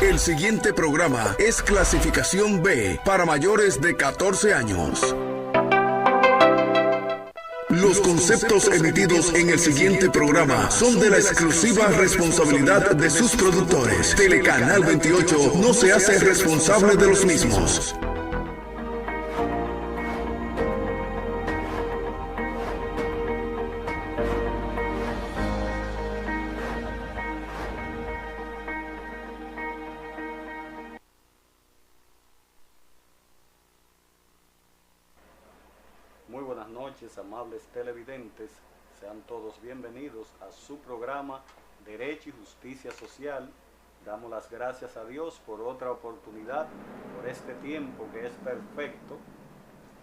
El siguiente programa es clasificación B para mayores de 14 años. Los conceptos emitidos en el siguiente programa son de la exclusiva responsabilidad de sus productores. Telecanal 28 no se hace responsable de los mismos. Muy buenas noches, amables televidentes. Sean todos bienvenidos a su programa Derecho y Justicia Social. Damos las gracias a Dios por otra oportunidad, por este tiempo que es perfecto.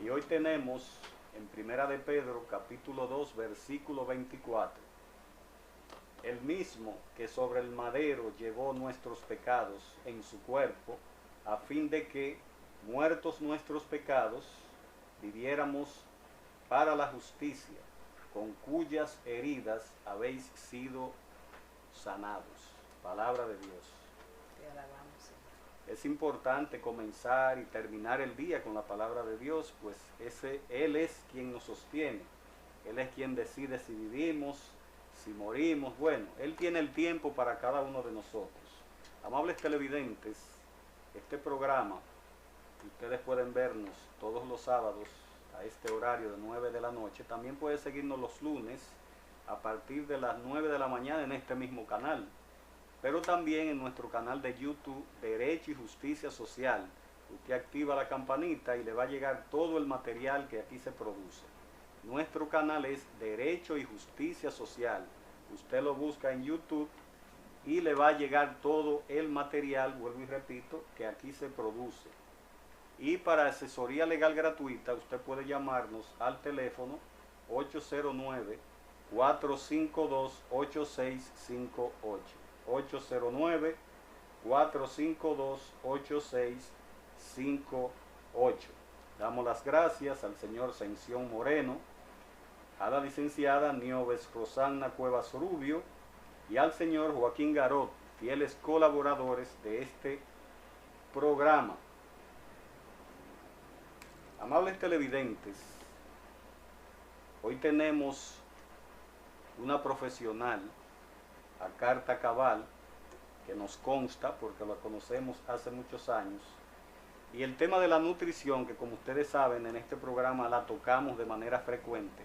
Y hoy tenemos en Primera de Pedro, capítulo 2, versículo 24. El mismo que sobre el madero llevó nuestros pecados en su cuerpo, a fin de que, muertos nuestros pecados, viviéramos para la justicia, con cuyas heridas habéis sido sanados. Palabra de Dios. Te alabamos, Señor. Es importante comenzar y terminar el día con la palabra de Dios, pues Él es quien nos sostiene. Él es quien decide si vivimos, si morimos. Bueno, Él tiene el tiempo para cada uno de nosotros. Amables televidentes, este programa, ustedes pueden vernos todos los sábados a este horario de 9 de la noche. También puede seguirnos los lunes a partir de las 9 de la mañana en este mismo canal, pero también en nuestro canal de YouTube Derecho y Justicia Social. Usted activa la campanita y le va a llegar todo el material que aquí se produce. Nuestro canal es Derecho y Justicia Social. Usted lo busca en YouTube y le va a llegar todo el material, vuelvo y repito, que aquí se produce. Y para asesoría legal gratuita, usted puede llamarnos al teléfono 809-452-8658. 809-452-8658. Damos las gracias al señor Sención Moreno, a la licenciada Nieves Rosanna Cuevas Rubio y al señor Joaquín Garot, fieles colaboradores de este programa. Amables televidentes, hoy tenemos una profesional a carta cabal que nos consta porque la conocemos hace muchos años, y el tema de la nutrición, que como ustedes saben en este programa la tocamos de manera frecuente,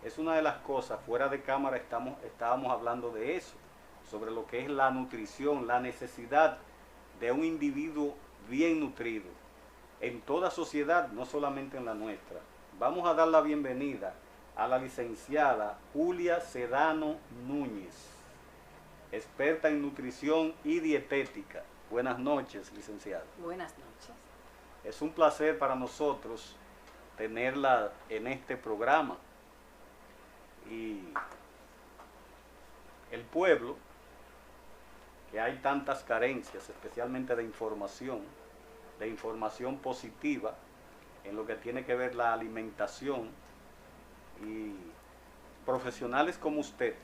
es una de las cosas. Fuera de cámara estábamos hablando de eso, sobre lo que es la nutrición, la necesidad de un individuo bien nutrido en toda sociedad, no solamente en la nuestra. Vamos a dar la bienvenida a la licenciada Julia Sedano Núñez, experta en nutrición y dietética. Buenas noches, licenciada. Buenas noches. Es un placer para nosotros tenerla en este programa. Y el pueblo, que hay tantas carencias, especialmente de información positiva en lo que tiene que ver la alimentación, y profesionales como usted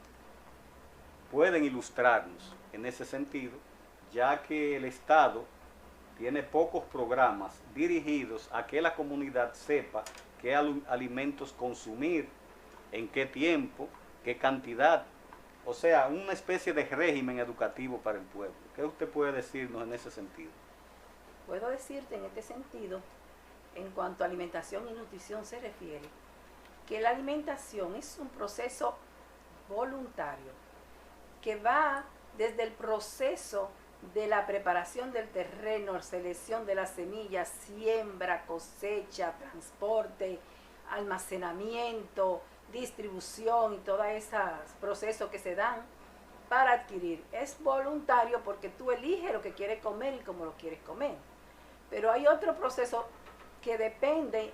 pueden ilustrarnos en ese sentido, ya que el Estado tiene pocos programas dirigidos a que la comunidad sepa qué alimentos consumir, en qué tiempo, qué cantidad. O sea, una especie de régimen educativo para el pueblo. ¿Qué usted puede decirnos en ese sentido? Puedo decirte en este sentido, en cuanto a alimentación y nutrición se refiere, que la alimentación es un proceso voluntario que va desde el proceso de la preparación del terreno, selección de las semillas, siembra, cosecha, transporte, almacenamiento, distribución y todos esos procesos que se dan para adquirir. Es voluntario porque tú eliges lo que quieres comer y cómo lo quieres comer. Pero hay otro proceso que depende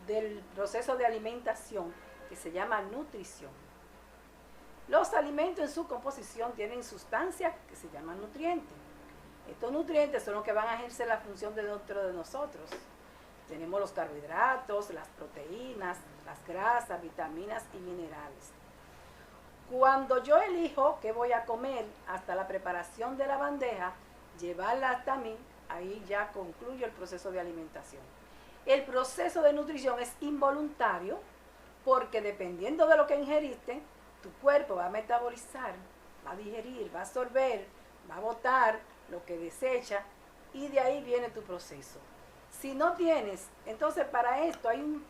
del proceso de alimentación que se llama nutrición. Los alimentos en su composición tienen sustancias que se llaman nutrientes. Estos nutrientes son los que van a ejercer la función dentro de nosotros. Tenemos los carbohidratos, las proteínas, las grasas, vitaminas y minerales. Cuando yo elijo qué voy a comer hasta la preparación de la bandeja, llevarla también, ahí ya concluye el proceso de alimentación. El proceso de nutrición es involuntario porque dependiendo de lo que ingeriste, tu cuerpo va a metabolizar, va a digerir, va a absorber, va a botar lo que desecha y de ahí viene tu proceso. Si no tienes, entonces para esto hay un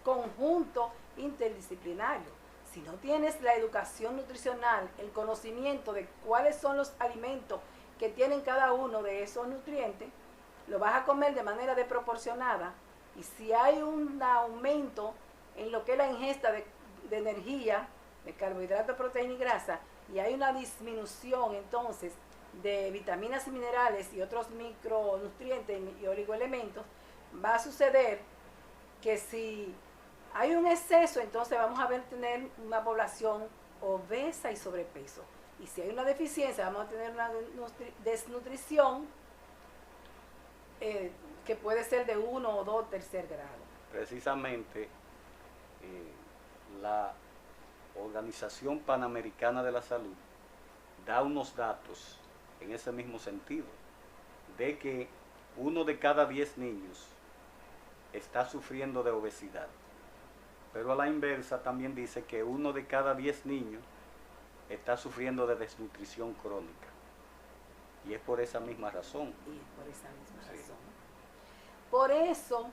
conjunto interdisciplinario. Si no tienes la educación nutricional, el conocimiento de cuáles son los alimentos que tienen cada uno de esos nutrientes, lo vas a comer de manera desproporcionada. Y si hay un aumento en lo que es la ingesta de energía, de carbohidratos, proteína y grasa, y hay una disminución entonces de vitaminas y minerales y otros micronutrientes y oligoelementos, va a suceder que si hay un exceso, entonces vamos a tener una población obesa y sobrepeso. Y si hay una deficiencia, vamos a tener una desnutrición que puede ser de 1 o 2 tercer grado. Precisamente la Organización Panamericana de la Salud da unos datos en ese mismo sentido, de que 1 de cada 10 niños está sufriendo de obesidad. Pero a la inversa también dice que 1 de cada 10 niños está sufriendo de desnutrición crónica. Y es por esa misma razón. Y es por esa misma razón. Por eso,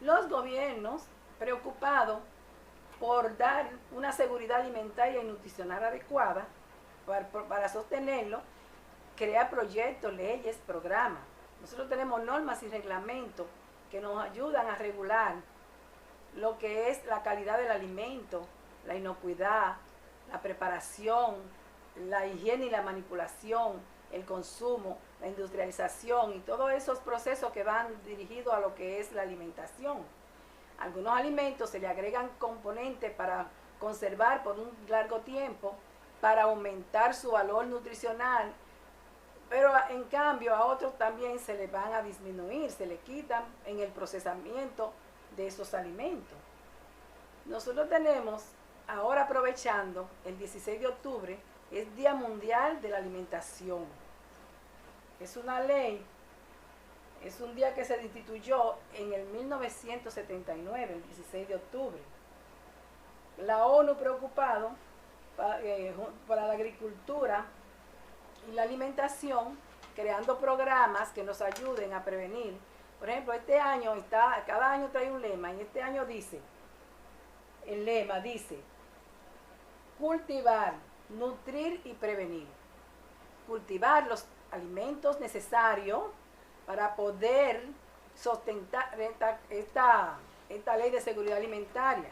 los gobiernos, preocupados por dar una seguridad alimentaria y nutricional adecuada, para sostenerlo, crea proyectos, leyes, programas. Nosotros tenemos normas y reglamentos que nos ayudan a regular lo que es la calidad del alimento, la inocuidad, la preparación, la higiene y la manipulación, el consumo, la industrialización y todos esos procesos que van dirigidos a lo que es la alimentación. Algunos alimentos se le agregan componentes para conservar por un largo tiempo, para aumentar su valor nutricional, pero en cambio a otros también se les van a disminuir, se le quitan en el procesamiento de esos alimentos. Nosotros tenemos, ahora aprovechando, el 16 de octubre, es Día Mundial de la Alimentación. Es una ley, es un día que se instituyó en el 1979, el 16 de octubre. La ONU preocupado para la agricultura y la alimentación, creando programas que nos ayuden a prevenir. Por ejemplo, este año cada año trae un lema, y este año el lema dice, cultivar, nutrir y prevenir. Cultivar los alimentos necesarios para poder sustentar esta ley de seguridad alimentaria,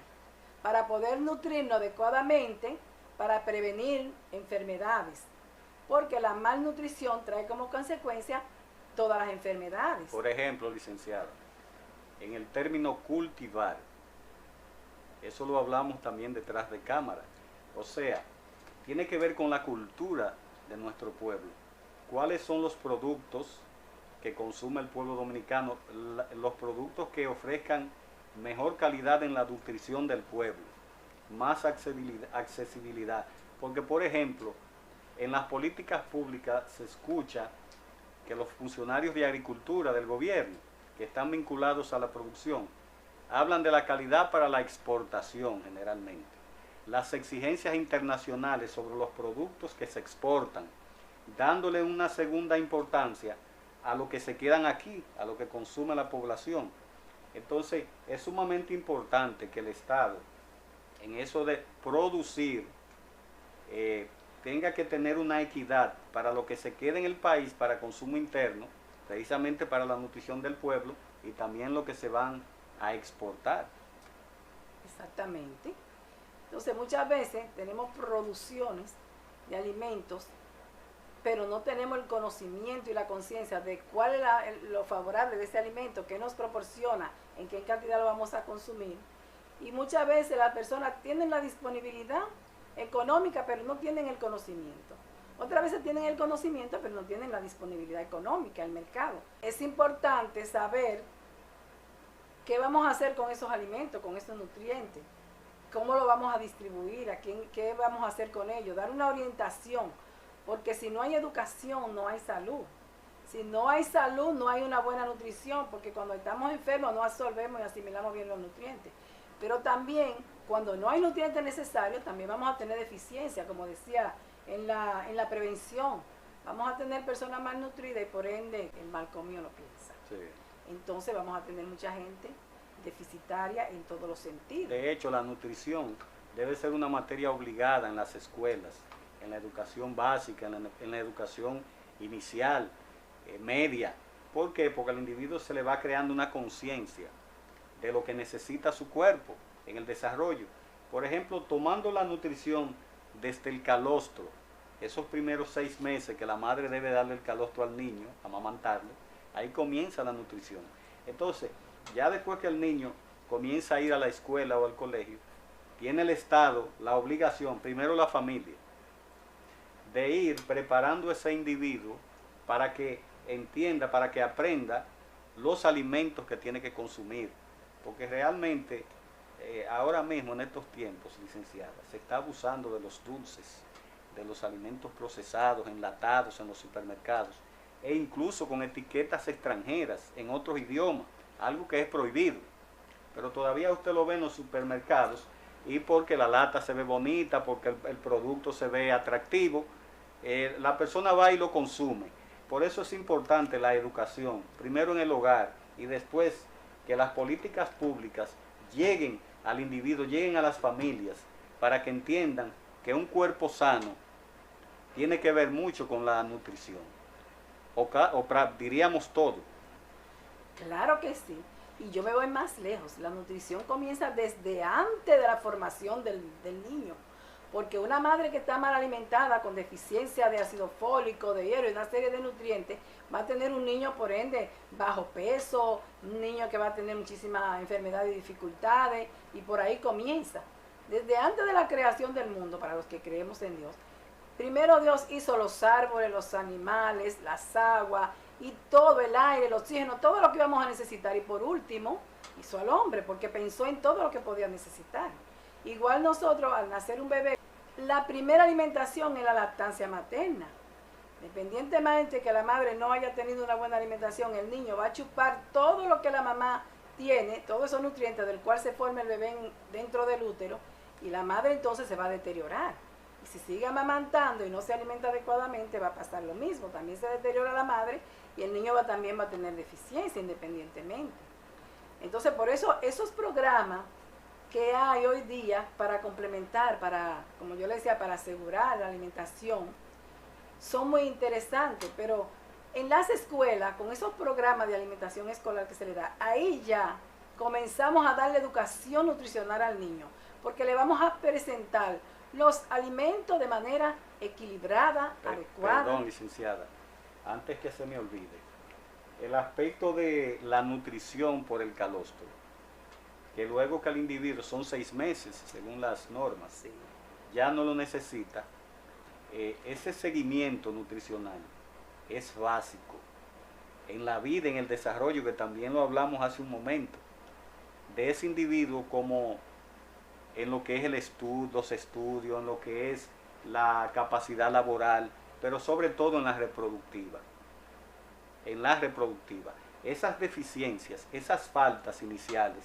para poder nutrirnos adecuadamente, para prevenir enfermedades, porque la malnutrición trae como consecuencia todas las enfermedades. Por ejemplo, licenciada, en el término cultivar, eso lo hablamos también detrás de cámara, o sea, tiene que ver con la cultura de nuestro pueblo. ¿Cuáles son los productos que consume el pueblo dominicano? Los productos que ofrezcan mejor calidad en la nutrición del pueblo, más accesibilidad. Porque, por ejemplo, en las políticas públicas se escucha que los funcionarios de agricultura del gobierno, que están vinculados a la producción, hablan de la calidad para la exportación generalmente. Las exigencias internacionales sobre los productos que se exportan, dándole una segunda importancia a lo que se quedan aquí, a lo que consume la población. Entonces, es sumamente importante que el Estado, en eso de producir, tenga que tener una equidad para lo que se quede en el país para consumo interno, precisamente para la nutrición del pueblo, y también lo que se van a exportar. Exactamente. Entonces, muchas veces tenemos producciones de alimentos, pero no tenemos el conocimiento y la conciencia de cuál es lo favorable de ese alimento, qué nos proporciona, en qué cantidad lo vamos a consumir. Y muchas veces las personas tienen la disponibilidad económica, pero no tienen el conocimiento. Otras veces tienen el conocimiento, pero no tienen la disponibilidad económica, el mercado. Es importante saber qué vamos a hacer con esos alimentos, con esos nutrientes, cómo lo vamos a distribuir, qué vamos a hacer con ellos, dar una orientación. Porque si no hay educación, no hay salud. Si no hay salud, no hay una buena nutrición, porque cuando estamos enfermos no absorbemos y asimilamos bien los nutrientes. Pero también, cuando no hay nutrientes necesarios, también vamos a tener deficiencia, como decía, en la prevención. Vamos a tener personas malnutridas y por ende el mal comido no piensa. Sí. Entonces vamos a tener mucha gente deficitaria en todos los sentidos. De hecho, la nutrición debe ser una materia obligada en las escuelas, en la educación básica, en la educación inicial, media. ¿Por qué? Porque al individuo se le va creando una conciencia de lo que necesita su cuerpo en el desarrollo. Por ejemplo, tomando la nutrición desde el calostro, esos primeros 6 meses que la madre debe darle el calostro al niño, amamantarlo, ahí comienza la nutrición. Entonces, ya después que el niño comienza a ir a la escuela o al colegio, tiene el Estado la obligación, primero la familia, de ir preparando a ese individuo para que entienda, para que aprenda los alimentos que tiene que consumir. Porque realmente, ahora mismo en estos tiempos, licenciada, se está abusando de los dulces, de los alimentos procesados, enlatados en los supermercados, e incluso con etiquetas extranjeras en otros idiomas, algo que es prohibido. Pero todavía usted lo ve en los supermercados, y porque la lata se ve bonita, porque el producto se ve atractivo, la persona va y lo consume. Por eso es importante la educación, primero en el hogar y después que las políticas públicas lleguen al individuo, lleguen a las familias, para que entiendan que un cuerpo sano tiene que ver mucho con la nutrición, o diríamos todo. Claro que sí. Y yo me voy más lejos. La nutrición comienza desde antes de la formación del niño. Porque una madre que está mal alimentada, con deficiencia de ácido fólico, de hierro y una serie de nutrientes, va a tener un niño, por ende, bajo peso, un niño que va a tener muchísimas enfermedades y dificultades, y por ahí comienza. Desde antes de la creación del mundo, para los que creemos en Dios, primero Dios hizo los árboles, los animales, las aguas, y todo, el aire, el oxígeno, todo lo que íbamos a necesitar. Y por último, hizo al hombre, porque pensó en todo lo que podía necesitar. Igual nosotros, al nacer un bebé, la primera alimentación es la lactancia materna. Independientemente que la madre no haya tenido una buena alimentación, el niño va a chupar todo lo que la mamá tiene, todos esos nutrientes del cual se forma el bebé dentro del útero, y la madre entonces se va a deteriorar. Y si sigue amamantando y no se alimenta adecuadamente, va a pasar lo mismo. También se deteriora la madre y el niño también va a tener deficiencia independientemente. Entonces, por eso esos programas que hay hoy día para complementar, para, como yo le decía, para asegurar la alimentación, son muy interesantes. Pero en las escuelas, con esos programas de alimentación escolar que se le da, ahí ya comenzamos a darle educación nutricional al niño, porque le vamos a presentar los alimentos de manera equilibrada, adecuada. Perdón, licenciada, antes que se me olvide, el aspecto de la nutrición por el calostro, que luego que el individuo son 6 meses, según las normas, Sí. ya no lo necesita, ese seguimiento nutricional es básico en la vida, en el desarrollo, que también lo hablamos hace un momento, de ese individuo, como en lo que es los estudios, en lo que es la capacidad laboral, pero sobre todo en la reproductiva. En la reproductiva. Esas deficiencias, esas faltas iniciales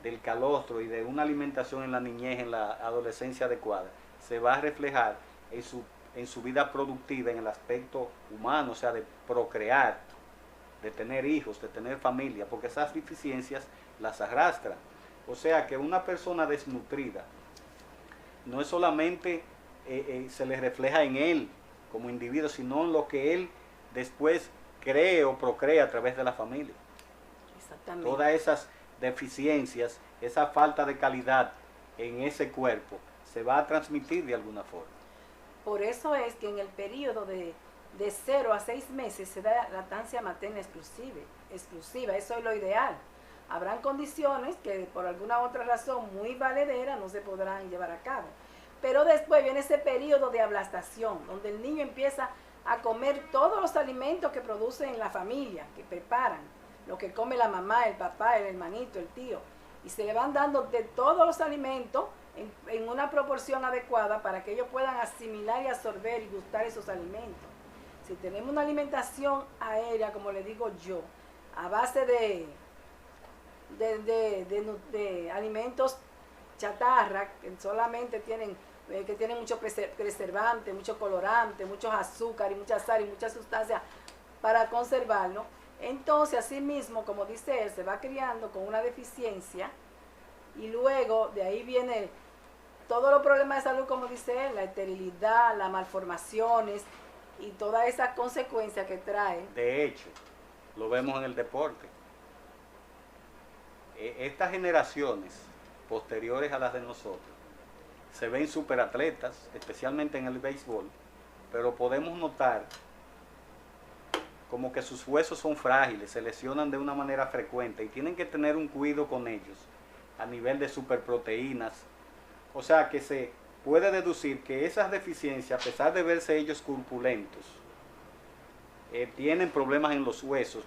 del calostro y de una alimentación en la niñez, en la adolescencia adecuada, se va a reflejar en su vida productiva, en el aspecto humano, o sea, de procrear, de tener hijos, de tener familia, porque esas deficiencias las arrastran. O sea que una persona desnutrida no es solamente se le refleja en él como individuo, sino en lo que él después cree o procrea a través de la familia. Exactamente. Todas esas deficiencias, esa falta de calidad en ese cuerpo se va a transmitir de alguna forma. Por eso es que en el periodo de 0 a 6 meses se da lactancia materna exclusiva, eso es lo ideal. Habrán condiciones que por alguna otra razón muy valedera no se podrán llevar a cabo. Pero después viene ese periodo de ablastación, donde el niño empieza a comer todos los alimentos que producen la familia, que preparan, lo que come la mamá, el papá, el hermanito, el tío. Y se le van dando de todos los alimentos en una proporción adecuada para que ellos puedan asimilar y absorber y gustar esos alimentos. Si tenemos una alimentación aérea, como le digo yo, a base de alimentos chatarra, que solamente tienen mucho preservante, mucho colorante, muchos azúcares, mucha sal y muchas sustancias para conservarlo, entonces así mismo, como dice él, se va criando con una deficiencia y luego de ahí viene todos los problemas de salud, como dice él, la esterilidad, las malformaciones y todas esas consecuencias que trae. De hecho, lo vemos en el deporte. Estas generaciones posteriores a las de nosotros se ven superatletas, especialmente en el béisbol, pero podemos notar como que sus huesos son frágiles, se lesionan de una manera frecuente y tienen que tener un cuidado con ellos a nivel de superproteínas. O sea que se puede deducir que esas deficiencias, a pesar de verse ellos corpulentos, tienen problemas en los huesos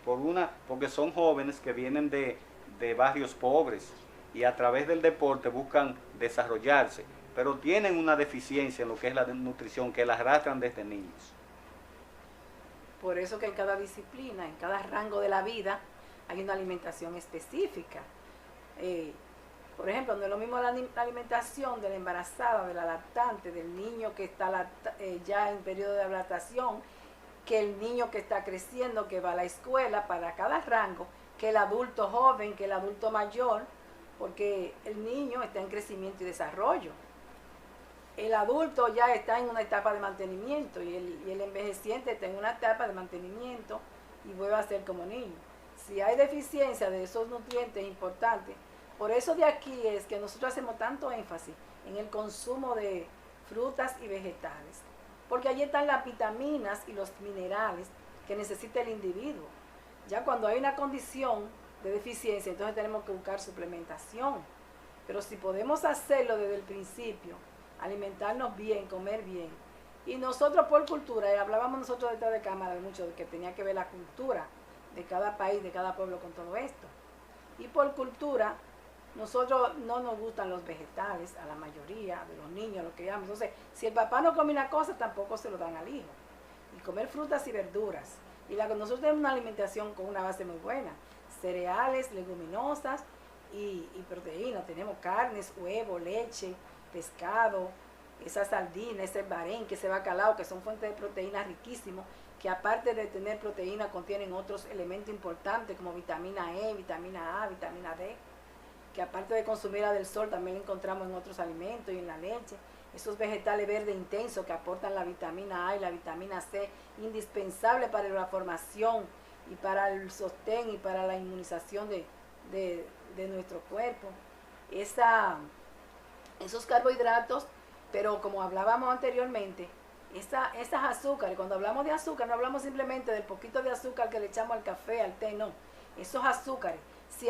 porque son jóvenes que vienen de barrios pobres y a través del deporte buscan desarrollarse, pero tienen una deficiencia en lo que es la nutrición que las arrastran desde niños. Por eso que en cada disciplina, en cada rango de la vida, hay una alimentación específica. Por ejemplo, no es lo mismo la alimentación de la embarazada, de la lactante, del niño que está ya en periodo de lactación, que el niño que está creciendo, que va a la escuela, para cada rango, que el adulto joven, que el adulto mayor, porque el niño está en crecimiento y desarrollo. El adulto ya está en una etapa de mantenimiento y el envejeciente está en una etapa de mantenimiento y vuelve a ser como niño. Si hay deficiencia de esos nutrientes importantes, por eso de aquí es que nosotros hacemos tanto énfasis en el consumo de frutas y vegetales, porque allí están las vitaminas y los minerales que necesita el individuo. Ya cuando hay una condición de deficiencia, entonces tenemos que buscar suplementación. Pero si podemos hacerlo desde el principio, alimentarnos bien, comer bien, y nosotros por cultura, y hablábamos nosotros detrás de cámara de mucho de que tenía que ver la cultura de cada país, de cada pueblo con todo esto. Y por cultura, nosotros no nos gustan los vegetales, a la mayoría de los niños, lo que llamamos. Entonces, si el papá no come una cosa, tampoco se lo dan al hijo. Y comer frutas y verduras. Y nosotros tenemos una alimentación con una base muy buena. Cereales, leguminosas y proteínas. Tenemos carnes, huevo, leche, pescado, esa sardina, ese barenque, ese bacalao, que son fuentes de proteínas riquísimos, que aparte de tener proteína contienen otros elementos importantes como vitamina E, vitamina A, vitamina D, que aparte de consumirla del sol también la encontramos en otros alimentos y en la leche. Esos vegetales verdes intensos que aportan la vitamina A y la vitamina C, indispensable para la formación y para el sostén y para la inmunización de nuestro cuerpo. Esos carbohidratos, pero como hablábamos anteriormente, esas azúcares, cuando hablamos de azúcar, no hablamos simplemente del poquito de azúcar que le echamos al café, al té, no. Esos azúcares, si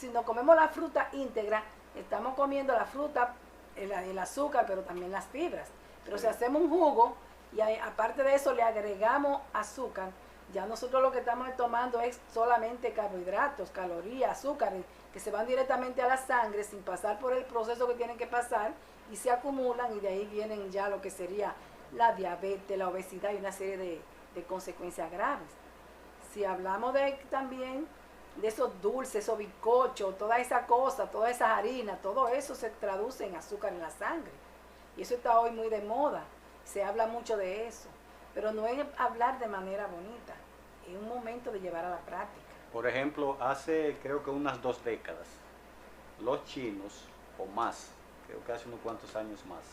nos comemos la fruta íntegra, estamos comiendo la fruta, el azúcar, pero también las fibras. Pero si hacemos un jugo y aparte de eso le agregamos azúcar, ya nosotros lo que estamos tomando es solamente carbohidratos, calorías, azúcares, que se van directamente a la sangre sin pasar por el proceso que tienen que pasar y se acumulan y de ahí vienen ya lo que sería la diabetes, la obesidad y una serie de consecuencias graves. Si hablamos también de esos dulces, esos bizcochos, toda esa cosa, toda esa harina, todo eso se traduce en azúcar en la sangre. Y eso está hoy muy de moda, se habla mucho de eso, pero no es hablar de manera bonita, es un momento de llevar a la práctica. Por ejemplo, hace creo que unas 2 décadas, los chinos, o más, creo que hace unos cuantos años más,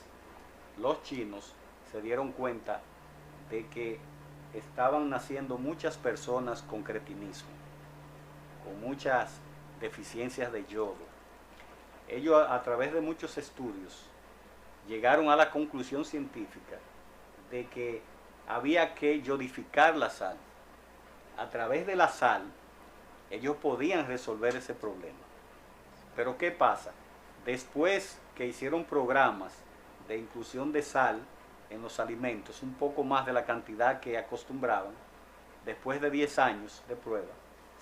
los chinos se dieron cuenta de que estaban naciendo muchas personas con cretinismo, con muchas deficiencias de yodo. Ellos a través de muchos estudios llegaron a la conclusión científica de que había que yodificar la sal. A través de la sal ellos podían resolver ese problema. Pero ¿qué pasa? Después que hicieron programas de inclusión de sal en los alimentos, un poco más de la cantidad que acostumbraban, después de 10 años de prueba,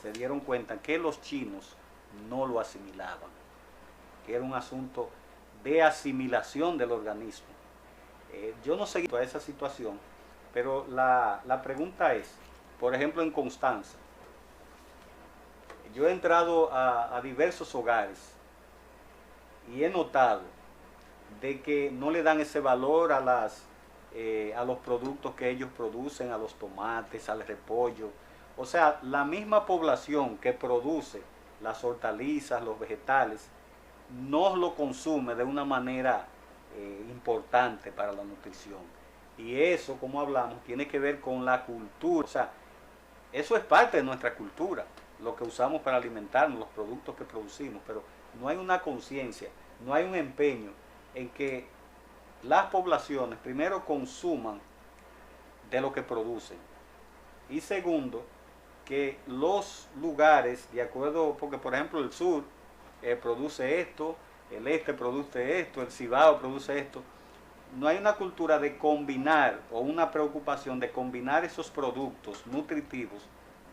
se dieron cuenta que los chinos no lo asimilaban, que era un asunto de asimilación del organismo. Yo no seguí toda esa situación, Pero la pregunta es, por ejemplo en Constanza, yo he entrado a diversos hogares y he notado de que no le dan ese valor a los productos que ellos producen, a los tomates, al repollo. O sea, la misma población que produce las hortalizas, los vegetales, no lo consume de una manera importante para la nutrición. Y eso, como hablamos, tiene que ver con la cultura. O sea, eso es parte de nuestra cultura, lo que usamos para alimentarnos, los productos que producimos, pero no hay una conciencia, no hay un empeño en que las poblaciones primero consuman de lo que producen y segundo, que los lugares, de acuerdo, porque por ejemplo el sur produce esto, el este produce esto, el Cibao produce esto, no hay una cultura de combinar o una preocupación de combinar esos productos nutritivos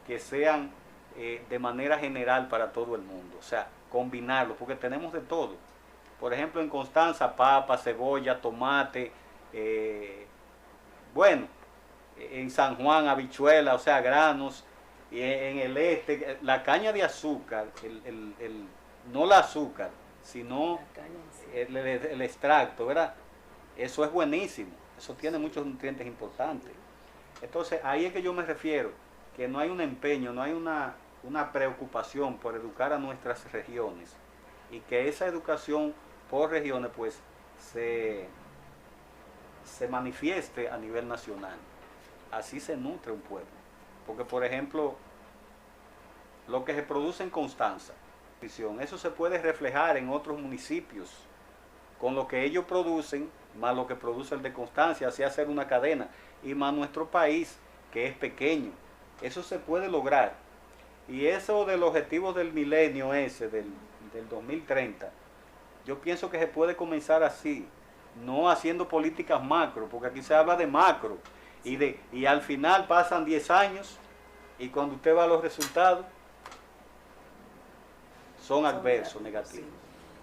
que sean de manera general para todo el mundo, o sea, combinarlos, porque tenemos de todo. Por ejemplo, en Constanza, papa, cebolla, tomate, bueno, en San Juan, habichuela, o sea, granos, y en el este, la caña de azúcar, no el azúcar, sino el extracto, ¿verdad? Eso es buenísimo, eso tiene muchos nutrientes importantes. Entonces, ahí es que yo me refiero, que no hay un empeño, no hay una preocupación por educar a nuestras regiones y que esa educación por regiones pues se manifieste a nivel nacional. Así se nutre un pueblo. Porque por ejemplo, lo que se produce en Constanza, eso se puede reflejar en otros municipios, con lo que ellos producen, más lo que produce el de Constancia, así hacer una cadena, y más nuestro país, que es pequeño. Eso se puede lograr. Y eso del objetivo del milenio ese, del 2030, yo pienso que se puede comenzar así, no haciendo políticas macro, porque aquí se habla de macro, y al final pasan 10 años, y cuando usted va a los resultados, son adversos, negativos.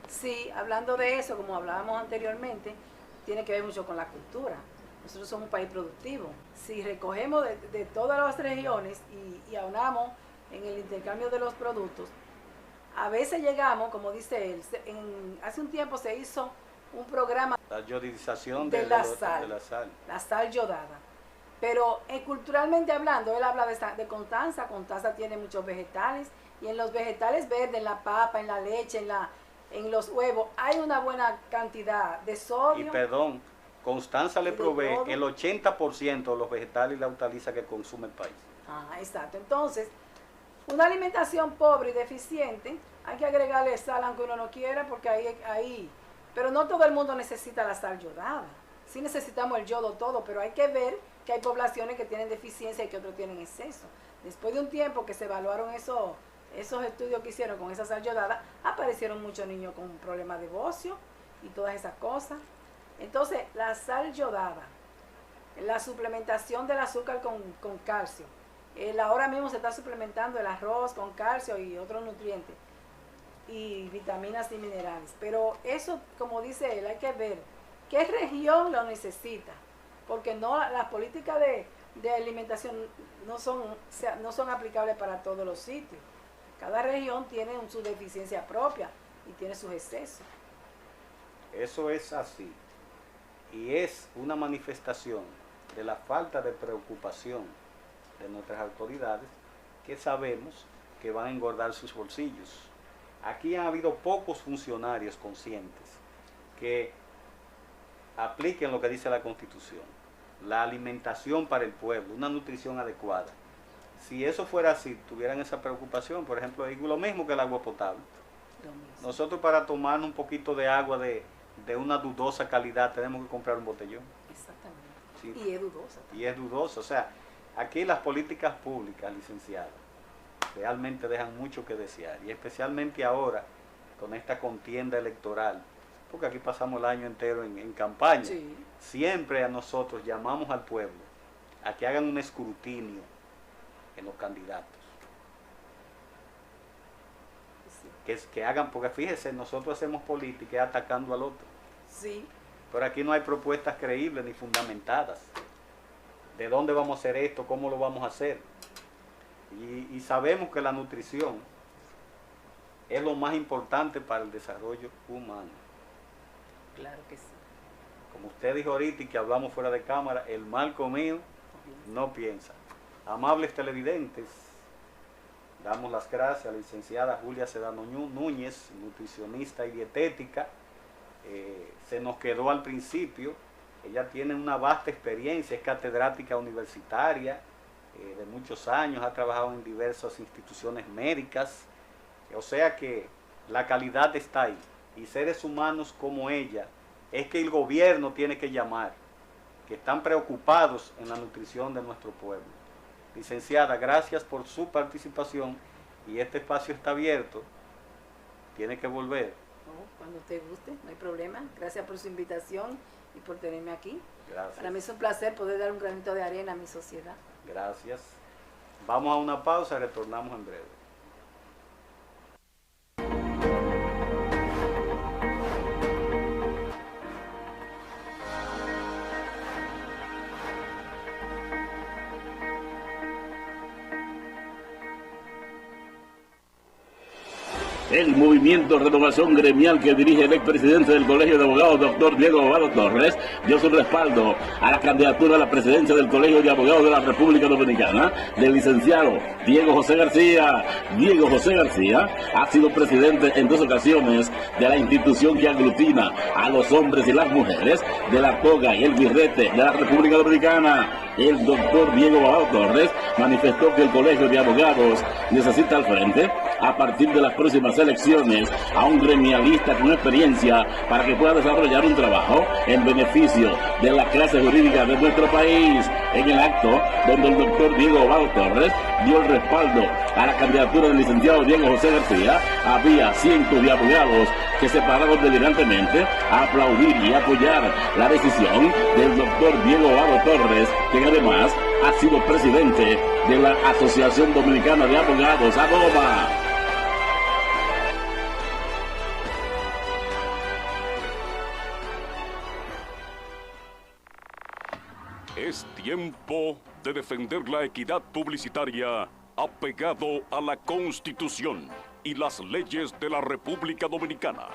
Sí, hablando de eso, como hablábamos anteriormente, tiene que ver mucho con la cultura. Nosotros somos un país productivo. Si recogemos de todas las regiones y aunamos en el intercambio de los productos, a veces llegamos, como dice él, hace un tiempo se hizo un programa la yodización de la sal, la sal yodada. Pero culturalmente hablando, él habla de Constanza. Constanza tiene muchos vegetales, y en los vegetales verdes, en la papa, en la leche, en los huevos, hay una buena cantidad de sodio. Y perdón, Constanza le provee el 80% de los vegetales y la hortaliza que consume el país. Ah, exacto. Entonces, una alimentación pobre y deficiente, hay que agregarle sal aunque uno no quiera, porque ahí, pero no todo el mundo necesita la sal yodada. Sí necesitamos el yodo todo, pero hay que ver que hay poblaciones que tienen deficiencia y que otros tienen exceso. Después de un tiempo que se evaluaron esos estudios que hicieron con esa sal yodada, aparecieron muchos niños con problemas de bocio y todas esas cosas. Entonces, la sal yodada, la suplementación del azúcar con calcio, ahora mismo se está suplementando el arroz con calcio y otros nutrientes, y vitaminas y minerales. Pero eso, como dice él, hay que ver qué región lo necesita, porque las políticas de alimentación no son aplicables para todos los sitios. Cada región tiene su deficiencia propia y tiene sus excesos. Eso es así. Y es una manifestación de la falta de preocupación de nuestras autoridades, que sabemos que van a engordar sus bolsillos. Aquí han habido pocos funcionarios conscientes que apliquen lo que dice la Constitución, la alimentación para el pueblo, una nutrición adecuada. Si eso fuera así, tuvieran esa preocupación, por ejemplo, es lo mismo que el agua potable. Nosotros, para tomar un poquito de agua de una dudosa calidad, tenemos que comprar un botellón. Exactamente. ¿Sí? Y es dudosa también. Y es dudosa. O sea, aquí las políticas públicas, licenciadas, realmente dejan mucho que desear. Y especialmente ahora, con esta contienda electoral, porque aquí pasamos el año entero en campaña. Sí. Siempre a nosotros llamamos al pueblo a que hagan un escrutinio en los candidatos. Sí. Que hagan, porque fíjese, nosotros hacemos política atacando al otro. Sí. Pero aquí no hay propuestas creíbles ni fundamentadas. ¿De dónde vamos a hacer esto? ¿Cómo lo vamos a hacer? Y sabemos que la nutrición es lo más importante para el desarrollo humano. Claro que sí. Como usted dijo ahorita y que hablamos fuera de cámara, el mal comido no piensa. Amables televidentes, damos las gracias a la licenciada Julia Sedano Núñez, nutricionista y dietética. Se nos quedó al principio. Ella tiene una vasta experiencia, es catedrática universitaria de muchos años, ha trabajado en diversas instituciones médicas, o sea que la calidad está ahí. Y seres humanos como ella es que el gobierno tiene que llamar, que están preocupados en la nutrición de nuestro pueblo. Licenciada, gracias por su participación y este espacio está abierto, tiene que volver. Cuando usted guste, no hay problema. Gracias por su invitación y por tenerme aquí. Gracias. Para mí es un placer poder dar un granito de arena a mi sociedad. Gracias. Vamos a una pausa y retornamos en breve. El movimiento Renovación Gremial que dirige el expresidente del Colegio de Abogados, doctor Diego Bobado Torres, dio su respaldo a la candidatura a la presidencia del Colegio de Abogados de la República Dominicana del licenciado Diego José García. Diego José García ha sido presidente en 2 ocasiones de la institución que aglutina a los hombres y las mujeres de la toga y el birrete de la República Dominicana. El doctor Diego Bobado Torres manifestó que el Colegio de Abogados necesita al frente, a partir de las próximas elecciones, a un gremialista con experiencia para que pueda desarrollar un trabajo en beneficio de la clase jurídica de nuestro país. En el acto, donde el doctor Diego Bobado Torres dio el respaldo a la candidatura del licenciado Diego José García, había cientos de abogados que se pararon delirantemente a aplaudir y apoyar la decisión del doctor Diego Bobado Torres, quien además ha sido presidente de la Asociación Dominicana de Abogados, ADOMA. Es tiempo de defender la equidad publicitaria apegado a la Constitución y las leyes de la República Dominicana.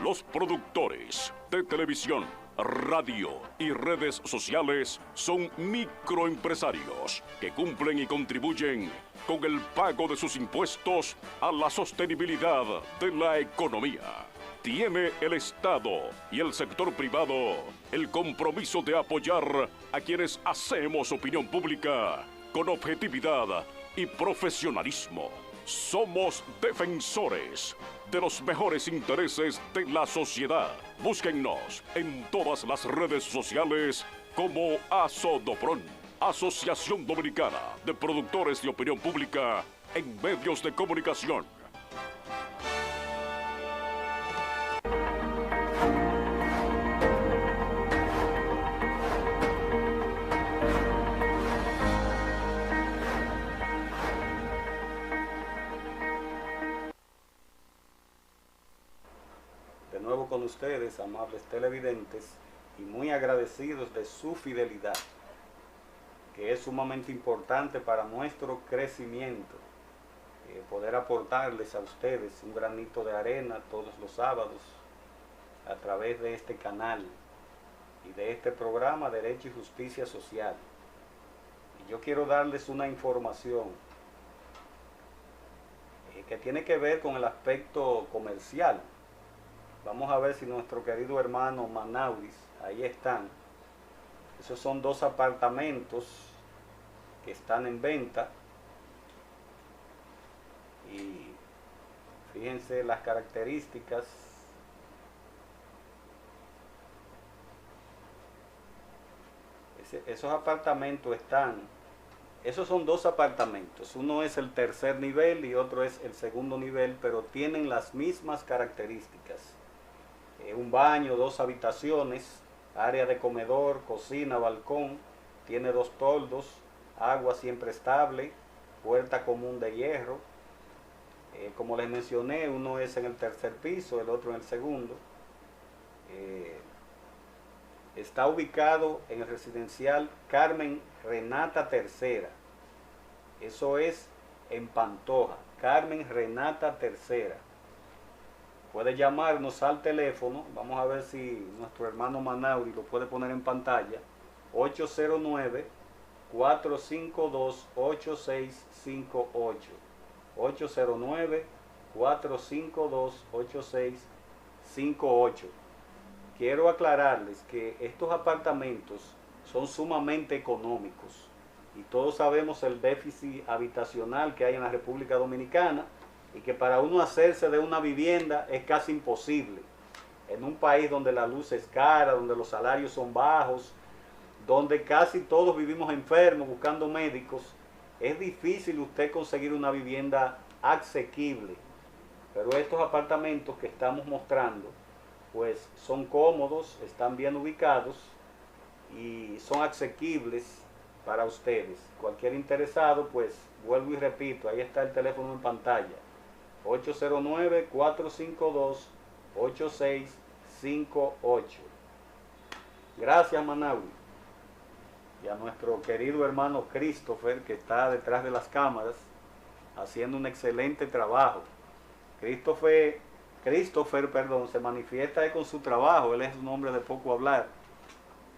Los productores de televisión, radio y redes sociales son microempresarios que cumplen y contribuyen con el pago de sus impuestos a la sostenibilidad de la economía. Tiene el Estado y el sector privado el compromiso de apoyar a quienes hacemos opinión pública con objetividad y profesionalismo. Somos defensores de los mejores intereses de la sociedad. Búsquennos en todas las redes sociales como ASODOPRON, Asociación Dominicana de Productores de Opinión Pública en Medios de Comunicación. Con ustedes, amables televidentes, y muy agradecidos de su fidelidad, que es sumamente importante para nuestro crecimiento, poder aportarles a ustedes un granito de arena todos los sábados a través de este canal y de este programa Derecho y Justicia Social. Y yo quiero darles una información que tiene que ver con el aspecto comercial. Vamos a ver si nuestro querido hermano Manauris, ahí están. Esos son 2 apartamentos que están en venta. Y fíjense las características. Esos apartamentos están, esos son 2 apartamentos. Uno es el 3er nivel y otro es el 2º nivel, pero tienen las mismas características. Un baño, 2 habitaciones, área de comedor, cocina, balcón, tiene 2 toldos, agua siempre estable, puerta común de hierro. Como les mencioné, uno es en el 3er piso, el otro en el 2º. está ubicado en el residencial Carmen Renata III. Eso es en Pantoja, Carmen Renata III. Puede llamarnos al teléfono, vamos a ver si nuestro hermano Manauri lo puede poner en pantalla, 809-452-8658. 809-452-8658. Quiero aclararles que estos apartamentos son sumamente económicos y todos sabemos el déficit habitacional que hay en la República Dominicana y que para uno hacerse de una vivienda es casi imposible. En un país donde la luz es cara, donde los salarios son bajos, donde casi todos vivimos enfermos buscando médicos, es difícil usted conseguir una vivienda asequible. Pero estos apartamentos que estamos mostrando, pues son cómodos, están bien ubicados y son asequibles para ustedes. Cualquier interesado, pues vuelvo y repito, ahí está el teléfono en pantalla, 809-452-8658. Gracias, Manaui. Y a nuestro querido hermano Christopher, que está detrás de las cámaras, haciendo un excelente trabajo. Christopher, se manifiesta con su trabajo, él es un hombre de poco hablar,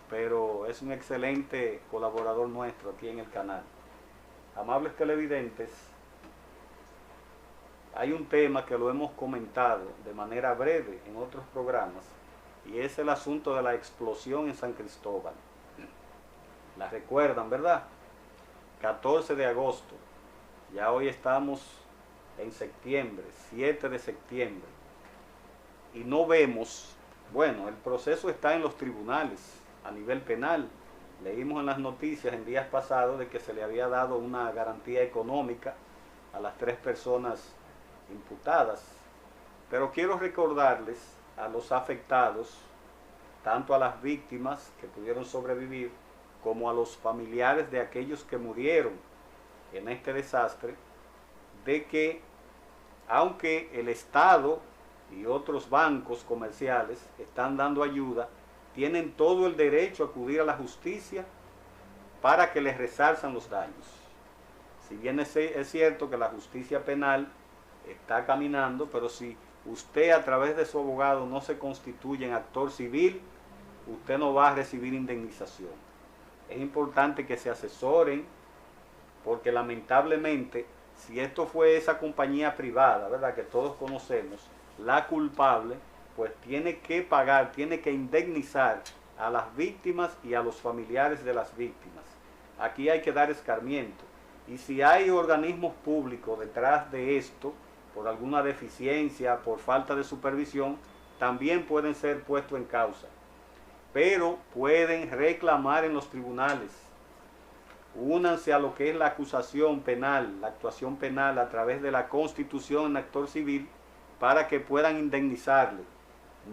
pero es un excelente colaborador nuestro aquí en el canal. Amables televidentes, hay un tema que lo hemos comentado de manera breve en otros programas, y es el asunto de la explosión en San Cristóbal. La recuerdan, ¿verdad? 14 de agosto, ya hoy estamos en septiembre, 7 de septiembre, y no vemos, bueno, el proceso está en los tribunales a nivel penal. Leímos en las noticias en días pasados de que se le había dado una garantía económica a las 3 personas imputadas, pero quiero recordarles a los afectados, tanto a las víctimas que pudieron sobrevivir, como a los familiares de aquellos que murieron en este desastre, de que aunque el Estado y otros bancos comerciales están dando ayuda, tienen todo el derecho a acudir a la justicia para que les resarzan los daños. Si bien es cierto que la justicia penal está caminando, pero si usted a través de su abogado no se constituye en actor civil, usted no va a recibir indemnización. Es importante que se asesoren, porque lamentablemente, si esto fue esa compañía privada, ¿verdad?, que todos conocemos, la culpable, pues tiene que pagar, tiene que indemnizar a las víctimas y a los familiares de las víctimas. Aquí hay que dar escarmiento. Y si hay organismos públicos detrás de esto, por alguna deficiencia, por falta de supervisión, también pueden ser puestos en causa. Pero pueden reclamar en los tribunales. Únanse a lo que es la acusación penal, la actuación penal a través de la constitución en actor civil, para que puedan indemnizarle.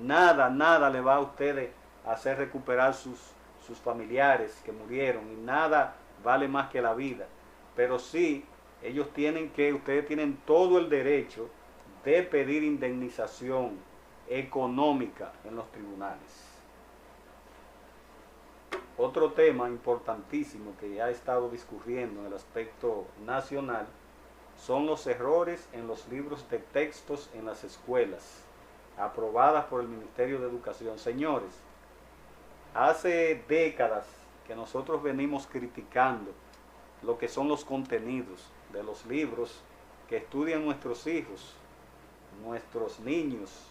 Nada le va a ustedes a hacer recuperar sus familiares que murieron, y nada vale más que la vida. Pero sí, ustedes tienen todo el derecho de pedir indemnización económica en los tribunales. Otro tema importantísimo que ya ha estado discurriendo en el aspecto nacional son los errores en los libros de textos en las escuelas, aprobadas por el Ministerio de Educación. Señores, hace décadas que nosotros venimos criticando lo que son los contenidos de los libros que estudian nuestros hijos, nuestros niños,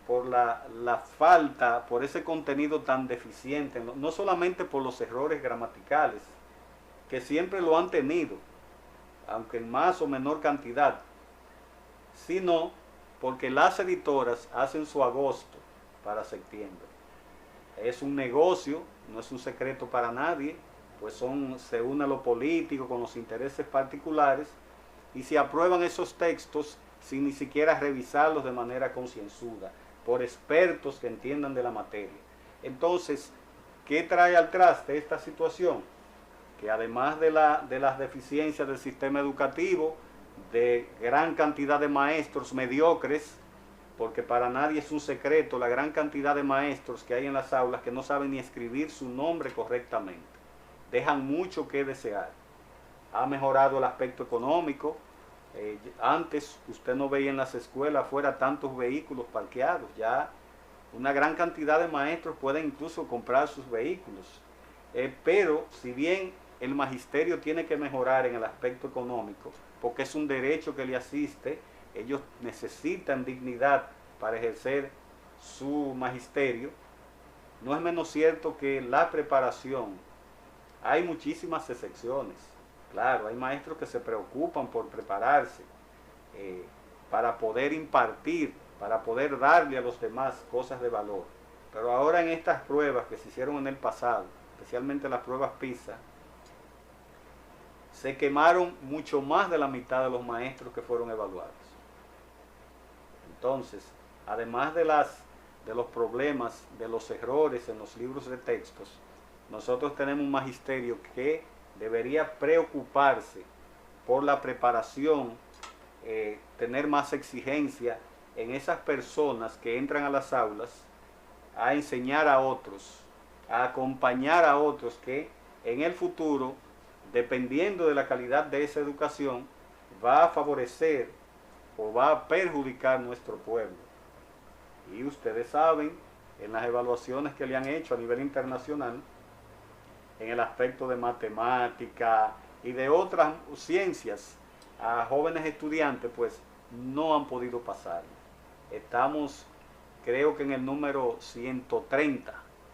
por la falta, por ese contenido tan deficiente, no solamente por los errores gramaticales, que siempre lo han tenido, aunque en más o menor cantidad, sino porque las editoras hacen su agosto para septiembre. Es un negocio, no es un secreto para nadie, pues se une lo político con los intereses particulares, y se aprueban esos textos sin ni siquiera revisarlos de manera concienzuda, por expertos que entiendan de la materia. Entonces, ¿qué trae al traste esta situación? Que además de las deficiencias del sistema educativo, de gran cantidad de maestros mediocres, porque para nadie es un secreto la gran cantidad de maestros que hay en las aulas que no saben ni escribir su nombre correctamente. Dejan mucho que desear. Ha mejorado el aspecto económico. Antes usted no veía en las escuelas afuera tantos vehículos parqueados. Ya una gran cantidad de maestros pueden incluso comprar sus vehículos. Pero si bien el magisterio tiene que mejorar en el aspecto económico, porque es un derecho que le asiste, ellos necesitan dignidad para ejercer su magisterio, no es menos cierto que la preparación, hay muchísimas excepciones. Claro, hay maestros que se preocupan por prepararse para poder impartir, para poder darle a los demás cosas de valor. Pero ahora en estas pruebas que se hicieron en el pasado, especialmente las pruebas PISA, se quemaron mucho más de la mitad de los maestros que fueron evaluados. Entonces, además de los problemas, de los errores en los libros de textos, nosotros tenemos un magisterio que debería preocuparse por la preparación, tener más exigencia en esas personas que entran a las aulas a enseñar a otros, a acompañar a otros que en el futuro, dependiendo de la calidad de esa educación, va a favorecer o va a perjudicar nuestro pueblo. Y ustedes saben, en las evaluaciones que le han hecho a nivel internacional, en el aspecto de matemática y de otras ciencias, a jóvenes estudiantes, pues no han podido pasar. Estamos, creo que en el número 130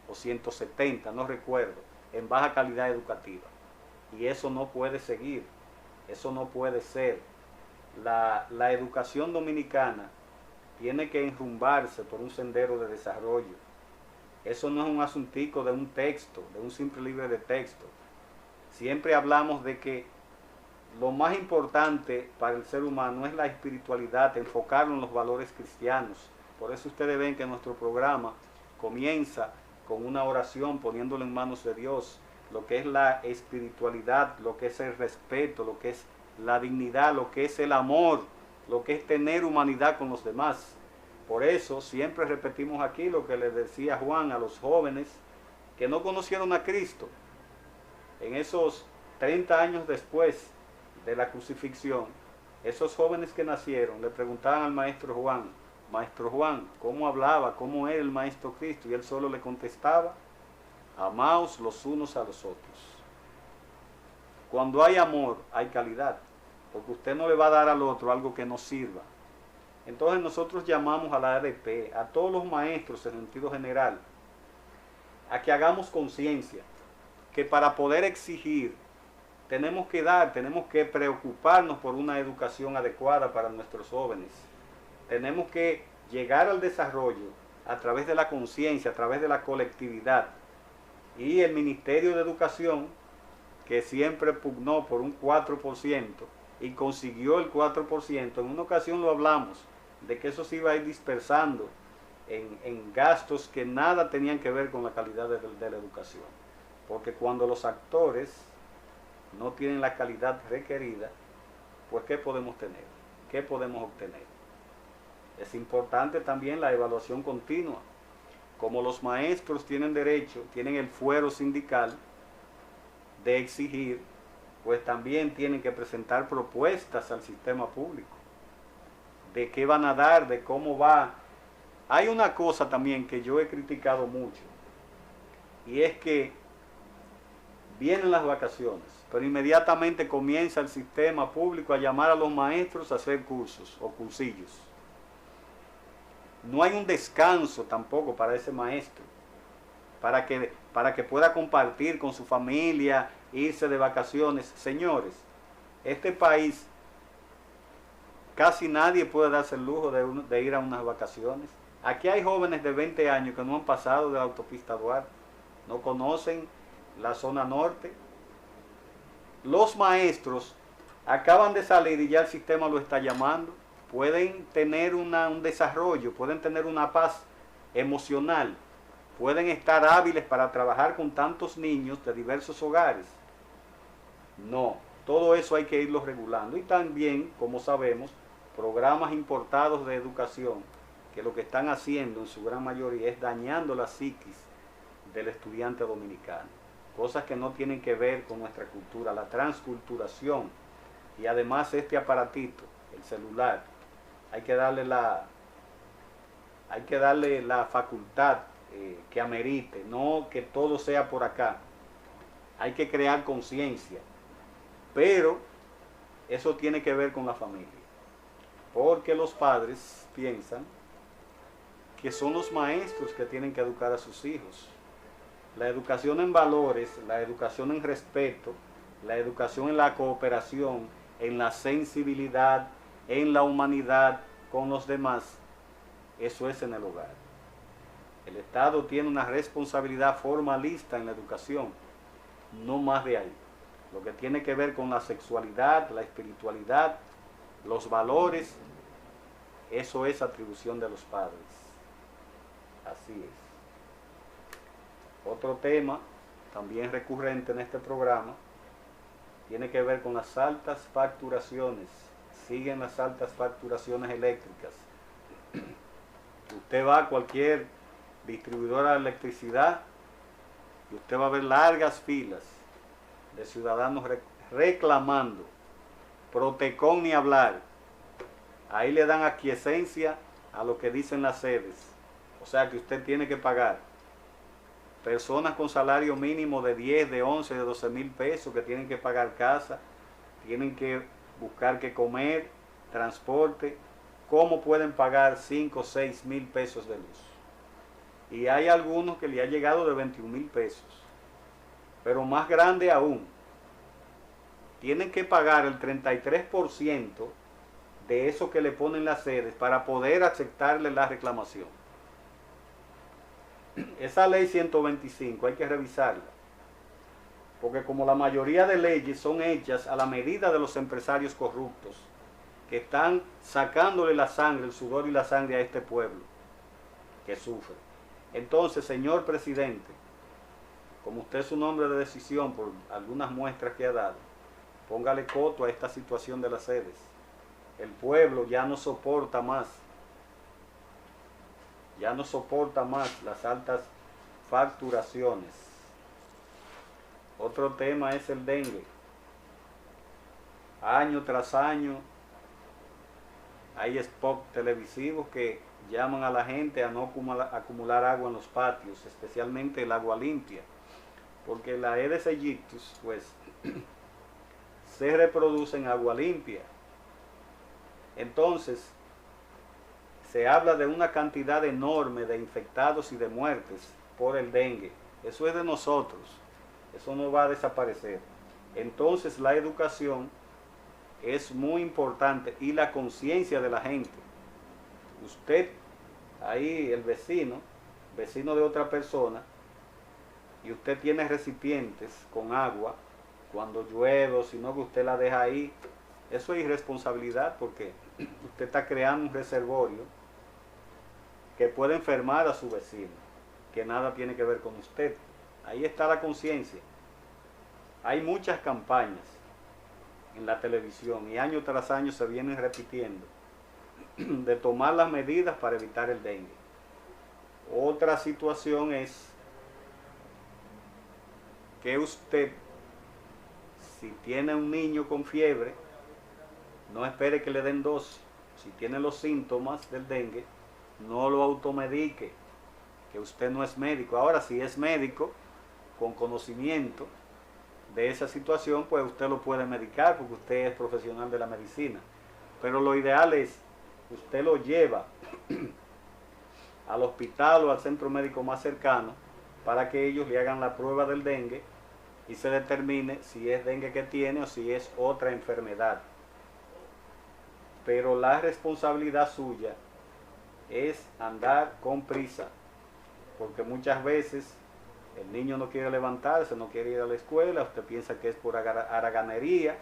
o 170, no recuerdo, en baja calidad educativa. Y eso no puede seguir, eso no puede ser. La educación dominicana tiene que enrumbarse por un sendero de desarrollo. Eso no es un asuntico de un texto, de un simple libro de texto. Siempre hablamos de que lo más importante para el ser humano es la espiritualidad, enfocarlo en los valores cristianos. Por eso ustedes ven que nuestro programa comienza con una oración poniéndolo en manos de Dios, lo que es la espiritualidad, lo que es el respeto, lo que es la dignidad, lo que es el amor, lo que es tener humanidad con los demás. Por eso siempre repetimos aquí lo que les decía Juan a los jóvenes que no conocieron a Cristo. En esos 30 años después de la crucifixión, esos jóvenes que nacieron le preguntaban al maestro Juan, ¿cómo hablaba? ¿Cómo era el maestro Cristo? Y él solo le contestaba, amaos los unos a los otros. Cuando hay amor, hay calidad, porque usted no le va a dar al otro algo que no sirva. Entonces nosotros llamamos a la ADP, a todos los maestros en sentido general, a que hagamos conciencia, que para poder exigir, tenemos que preocuparnos por una educación adecuada para nuestros jóvenes. Tenemos que llegar al desarrollo a través de la conciencia, a través de la colectividad. Y el Ministerio de Educación, que siempre pugnó por un 4% y consiguió el 4%, en una ocasión lo hablamos, de que eso se iba a ir dispersando en gastos que nada tenían que ver con la calidad de la educación. Porque cuando los actores no tienen la calidad requerida, pues ¿qué podemos tener? ¿Qué podemos obtener? Es importante también la evaluación continua. Como los maestros tienen derecho, tienen el fuero sindical de exigir, pues también tienen que presentar propuestas al sistema público de qué van a dar, de cómo va. Hay una cosa también que yo he criticado mucho, y es que vienen las vacaciones, pero inmediatamente comienza el sistema público a llamar a los maestros a hacer cursos o cursillos. No hay un descanso tampoco para ese maestro, para que pueda compartir con su familia, irse de vacaciones. Señores, este país, casi nadie puede darse el lujo de ir a unas vacaciones. Aquí hay jóvenes de 20 años que no han pasado de la autopista Duarte, no conocen la zona norte. Los maestros acaban de salir y ya el sistema lo está llamando. Pueden tener un desarrollo, pueden tener una paz emocional, pueden estar hábiles para trabajar con tantos niños de diversos hogares. No, todo eso hay que irlo regulando. Y también, como sabemos, programas importados de educación que lo que están haciendo en su gran mayoría es dañando la psiquis del estudiante dominicano. Cosas que no tienen que ver con nuestra cultura, la transculturación. Y además este aparatito, el celular, hay que darle la facultad que amerite, no que todo sea por acá. Hay que crear conciencia, pero eso tiene que ver con la familia, porque los padres piensan que son los maestros que tienen que educar a sus hijos. La educación en valores, la educación en respeto, la educación en la cooperación, en la sensibilidad, en la humanidad con los demás, eso es en el hogar. El Estado tiene una responsabilidad formalista en la educación, no más de ahí. Lo que tiene que ver con la sexualidad, la espiritualidad, los valores, eso es atribución de los padres. Así es. Otro tema, también recurrente en este programa, tiene que ver con las altas facturaciones. Siguen las altas facturaciones eléctricas. Usted va a cualquier distribuidora de electricidad y usted va a ver largas filas de ciudadanos reclamando. Protecón ni hablar. Ahí le dan aquiescencia a lo que dicen las sedes. O sea que usted tiene que pagar. Personas con salario mínimo de 10, de 11, de 12 mil pesos que tienen que pagar casa, tienen que buscar qué comer, transporte. ¿Cómo pueden pagar 5 o 6 mil pesos de luz? Y hay algunos que le ha llegado de 21 mil pesos. Pero más grande aún, tienen que pagar el 33% de eso que le ponen las sedes para poder aceptarle la reclamación. Esa ley 125 hay que revisarla, porque como la mayoría de leyes son hechas a la medida de los empresarios corruptos que están sacándole la sangre, el sudor y la sangre a este pueblo que sufre. Entonces, señor presidente, como usted es un hombre de decisión por algunas muestras que ha dado, póngale coto a esta situación de las sedes. El pueblo ya no soporta más. Ya no soporta más las altas facturaciones. Otro tema es el dengue. Año tras año hay spots televisivos que llaman a la gente a no acumular agua en los patios, especialmente el agua limpia, porque la Aedes aegyptus pues se reproduce en agua limpia. Entonces se habla de una cantidad enorme de infectados y de muertes por el dengue. Eso es de nosotros, eso no va a desaparecer. Entonces la educación es muy importante y la conciencia de la gente. Usted, ahí el vecino de otra persona, y usted tiene recipientes con agua, cuando llueve o si no que usted la deja ahí, eso es irresponsabilidad porque usted está creando un reservorio que puede enfermar a su vecino, que nada tiene que ver con usted. Ahí está la conciencia. Hay muchas campañas en la televisión y año tras año se vienen repitiendo de tomar las medidas para evitar el dengue. Otra situación es que usted, si tiene un niño con fiebre, no espere que le den dosis. Si tiene los síntomas del dengue, no lo automedique, que usted no es médico. Ahora, si es médico, con conocimiento de esa situación, pues usted lo puede medicar porque usted es profesional de la medicina. Pero lo ideal es, usted lo lleva al hospital o al centro médico más cercano para que ellos le hagan la prueba del dengue y se determine si es dengue que tiene o si es otra enfermedad. Pero la responsabilidad suya es andar con prisa, porque muchas veces el niño no quiere levantarse, no quiere ir a la escuela, usted piensa que es por haraganería,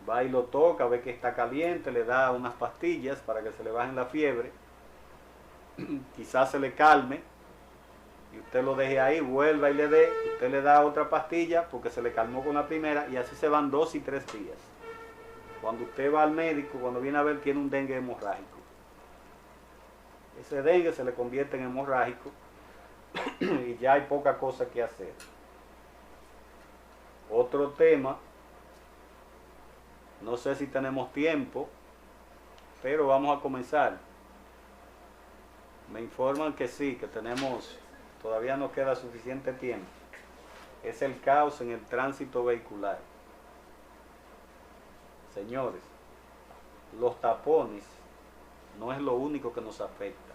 va y lo toca, ve que está caliente, le da unas pastillas para que se le baje la fiebre, quizás se le calme, y usted lo deje ahí, vuelva y le dé, usted le da otra pastilla porque se le calmó con la primera, y así se van 2 y 3 días. Cuando usted va al médico, cuando viene a ver, tiene un dengue hemorrágico. ese dengue se le convierte en hemorrágico y ya hay poca cosa que hacer. Otro tema, no sé si tenemos tiempo, pero vamos a comenzar. Me informan que sí, que todavía nos queda suficiente tiempo. Es el caos en el tránsito vehicular. Señores, los tapones no es lo único que nos afecta.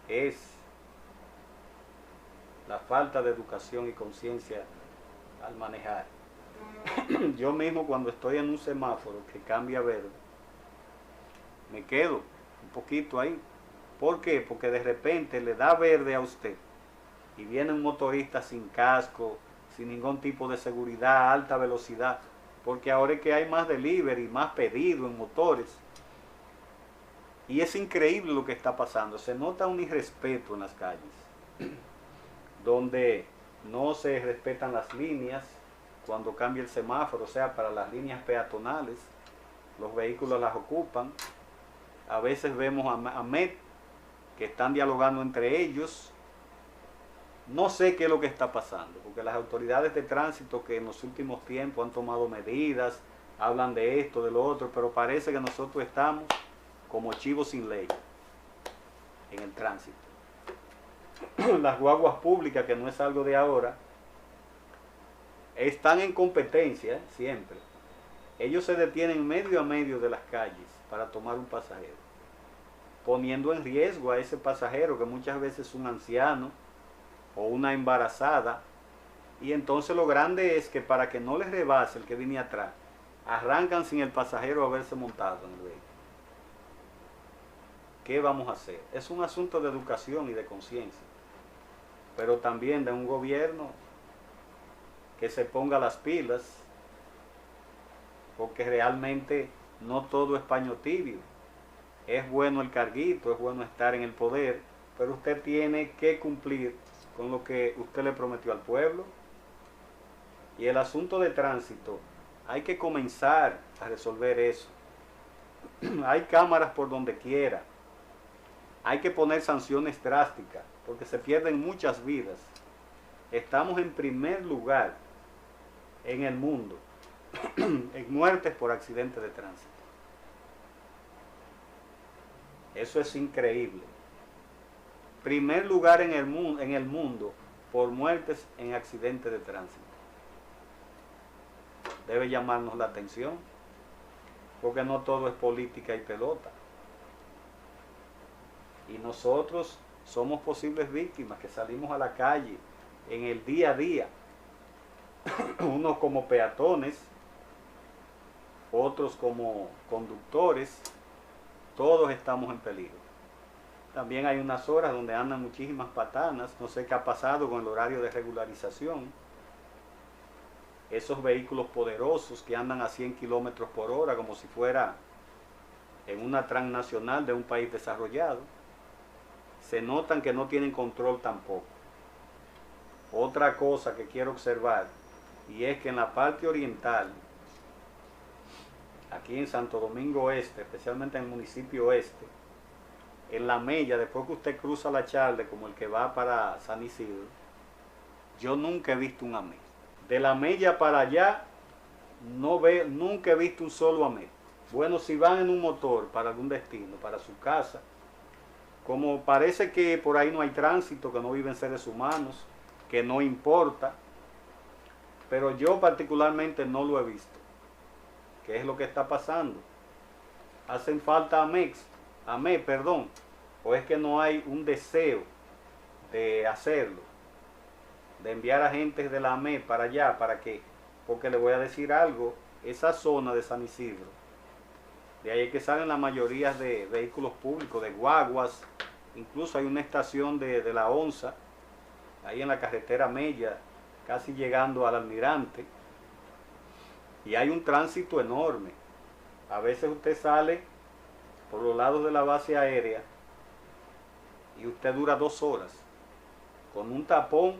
Es la falta de educación y conciencia al manejar. Yo mismo cuando estoy en un semáforo que cambia a verde, me quedo un poquito ahí. ¿Por qué? Porque de repente le da verde a usted y viene un motorista sin casco, sin ningún tipo de seguridad, a alta velocidad, porque ahora es que hay más delivery, más pedido en motores. Y es increíble lo que está pasando. Se nota un irrespeto en las calles, donde no se respetan las líneas cuando cambia el semáforo, o sea, para las líneas peatonales, los vehículos las ocupan. A veces vemos a MET que están dialogando entre ellos. No sé qué es lo que está pasando, porque las autoridades de tránsito que en los últimos tiempos han tomado medidas, hablan de esto, de lo otro, pero parece que nosotros estamos como chivos sin ley en el tránsito. Las guaguas públicas, que no es algo de ahora, están en competencia siempre. Ellos se detienen medio a medio de las calles para tomar un pasajero, poniendo en riesgo a ese pasajero, que muchas veces es un anciano o una embarazada. Y entonces lo grande es que para que no les rebase el que viene atrás, arrancan sin el pasajero haberse montado en el vehículo. ¿Qué vamos a hacer? Es un asunto de educación y de conciencia, pero también de un gobierno que se ponga las pilas, porque realmente no todo es paño tibio. Es bueno el carguito, es bueno estar en el poder, pero usted tiene que cumplir con lo que usted le prometió al pueblo. Y el asunto de tránsito, hay que comenzar a resolver eso. Hay cámaras por donde quiera. Hay que poner sanciones drásticas, porque se pierden muchas vidas. Estamos en primer lugar en el mundo en muertes por accidentes de tránsito. Eso es increíble. Primer lugar en el mundo por muertes en accidentes de tránsito. Debe llamarnos la atención, porque no todo es política y pelota. Y nosotros somos posibles víctimas que salimos a la calle en el día a día. Unos como peatones, otros como conductores, todos estamos en peligro. También hay unas horas donde andan muchísimas patanas, no sé qué ha pasado con el horario de regularización. Esos vehículos poderosos que andan a 100 kilómetros por hora como si fuera en una transnacional de un país desarrollado. Se notan que no tienen control tampoco. Otra cosa que quiero observar, y es que en la parte oriental, aquí en Santo Domingo Este, especialmente en el municipio oeste, en la mella, después que usted cruza la Charle, como el que va para San Isidro, yo nunca he visto un AME. De la mella para allá, nunca he visto un solo AME. Bueno, si van en un motor para algún destino, para su casa, como parece que por ahí no hay tránsito, que no viven seres humanos, que no importa, pero yo particularmente no lo he visto. ¿Qué es lo que está pasando? ¿Hacen falta AME, o es que no hay un deseo de hacerlo, de enviar agentes de la AME para allá, para que, porque le voy a decir algo, esa zona de San Isidro, de ahí es que salen la mayoría de vehículos públicos, de guaguas, incluso hay una estación de la Onza, ahí en la carretera Mella, casi llegando al Almirante, y hay un tránsito enorme. A veces usted sale por los lados de la base aérea y usted dura 2 horas con un tapón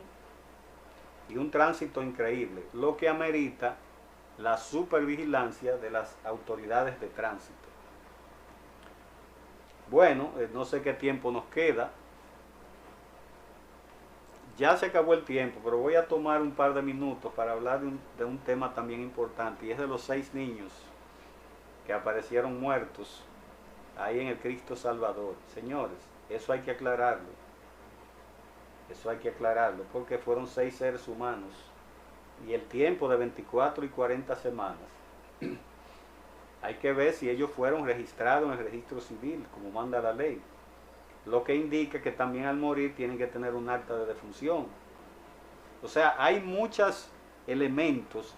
y un tránsito increíble, lo que amerita la supervigilancia de las autoridades de tránsito. Bueno, no sé qué tiempo nos queda. Ya se acabó el tiempo, pero voy a tomar un par de minutos para hablar de un tema también importante, y es de los 6 niños que aparecieron muertos ahí en el Cristo Salvador. Señores, eso hay que aclararlo. Eso hay que aclararlo, porque fueron 6 seres humanos y el tiempo de 24 y 40 semanas. Hay que ver si ellos fueron registrados en el registro civil, como manda la ley. Lo que indica que también al morir tienen que tener un acta de defunción. O sea, hay muchos elementos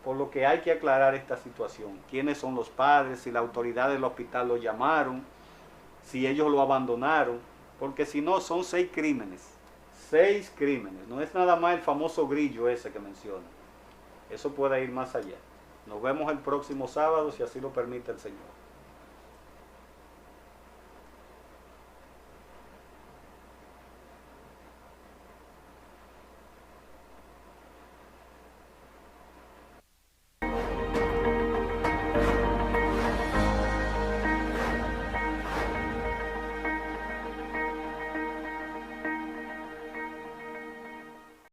por lo que hay que aclarar esta situación. ¿Quiénes son los padres? Si la autoridad del hospital lo llamaron, si ellos lo abandonaron, porque si no son 6 crímenes. 6 crímenes. No es nada más el famoso grillo ese que menciona. Eso puede ir más allá. Nos vemos el próximo sábado, si así lo permite el Señor.